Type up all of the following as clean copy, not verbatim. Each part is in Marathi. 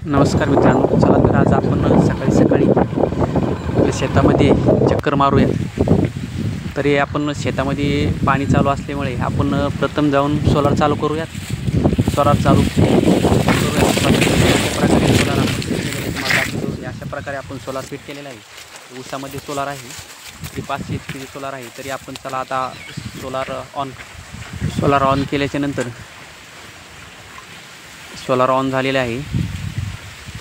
नमस्कार मित्रांनो, चला तर आज आपण सकाळी सकाळी आपल्या शेतामध्ये चक्कर मारूयात. तरी आपण शेतामध्ये पाणी चालू असल्यामुळे आपण प्रथम जाऊन सोलार चालू करूयात. सोलार चालू करूयात. अशा प्रकारे आपण सोलार फिट केलेला आहे. ऊसामध्ये सोलार आहे, ती 500 HP सोलार आहे. तरी आपण चला आता सोलार ऑन केल्याच्या नंतर सोलार ऑन झालेले आहे.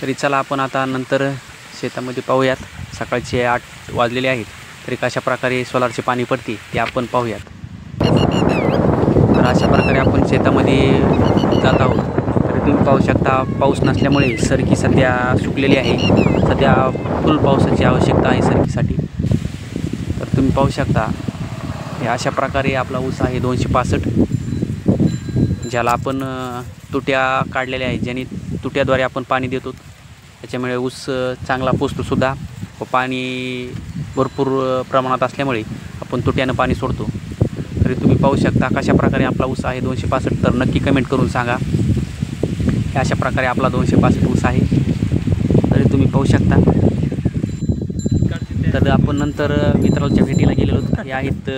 तरी चला आपण आता नंतर शेतामध्ये पाहूयात. सकाळचे 8 वाजलेले आहेत. तरी कशा प्रकारे सोलारचे पाणी पडते ते आपण पाहूयात. तर अशा प्रकारे आपण शेतामध्ये जात आहोत. तरी तुम्ही पाहू शकता, पाऊस नसल्यामुळे सरकी सध्या सुकलेली आहे. सध्या फुल पावसाची आवश्यकता आहे सरकीसाठी. तर तुम्ही पाहू शकता, हे अशा प्रकारे आपला ऊस आहे 265, ज्याला आपण तुट्या काढलेल्या आहेत, ज्याने तुट्याद्वारे आपण पाणी देतो. त्याच्यामुळे ऊस चांगला पोचतोसुद्धा व पाणी भरपूर प्रमाणात असल्यामुळे आपण तुट्यानं पाणी सोडतो. तरी तुम्ही पाहू शकता कशा प्रकारे आपला ऊस आहे 265. तर नक्की कमेंट करून सांगा, हे अशा प्रकारे आपला 265 ऊस आहे. तरी तुम्ही पाहू शकता. तर आपण नंतर मित्रांच्या भेटीला गेलेलो. हे आहेत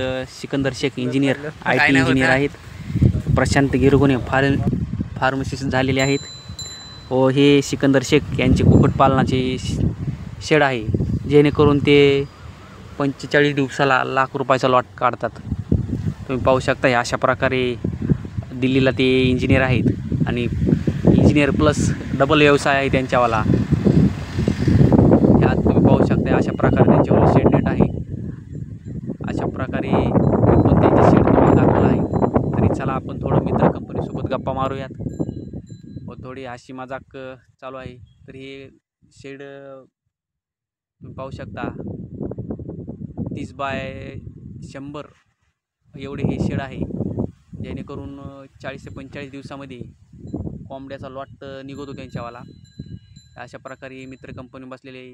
Sikandar Shaikh, engineer, IT engineer आहेत. प्रशांत गिरगुणे फार्मसिस्ट झालेले आहेत. व हे सिकंदर शेख यांचे कुक्कुटपालनाचे शेड आहे, जेणेकरून ते 45 दिवसाला ₹1,00,000 लॉट काढतात. तुम्ही पाहू शकता, हे अशा प्रकारे दिल्लीला ते इंजिनियर आहेत आणि इंजिनियर प्लस डबल व्यवसाय आहे त्यांच्यावाला. यात तुम्ही पाहू शकता अशा प्रकारे त्यांच्यावाला शेड नेट आहे. अशा प्रकारे आपण त्यांच्या शेड तुम्हाला दाखवला आहे. तरी चला आपण थोडं मित्र कंपनीसोबत गप्पा मारूयात व थोडी हसी मजाक चालू आहे. तर हे शेड तुम्ही पाहू शकता 30 बाय 100 एवढे हे शेड आहे, जेणेकरून 40 ते 45 दिवसामध्ये कोंबड्याचा लॉट निघतो त्यांच्यावाला. अशा प्रकारे मित्र कंपनी बसलेले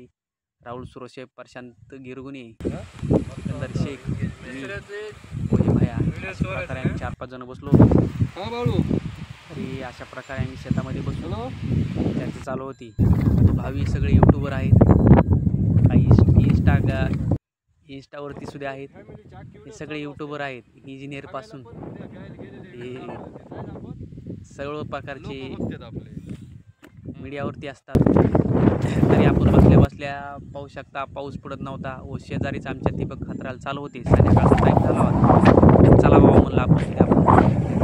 राहुल सुरोशे, प्रशांत गिरगुणे, सिकंदर शेख, भैया. अशा प्रकारे आम्ही 4-5 जण बसलो. तरी अशा प्रकारे आम्ही शेतामध्ये बसलो. चर्चा चालू होती. भावी सगळे यूट्यूबर आहेत, काही इंस्टावरती सुद्धा आहेत. हे सगळे यूट्यूबर आहेत, इंजिनियरपासून हे सर्व प्रकारचे मीडियावरती असतात. तरी आपण बसल्या बसल्या पाहू शकता, पाऊस पडत नव्हता व शेजारीच आमच्या ठिबक हातरायला चालू होते. संध्याकाळचा टाईम झाला होता. चला बाबा म्हणलं आपण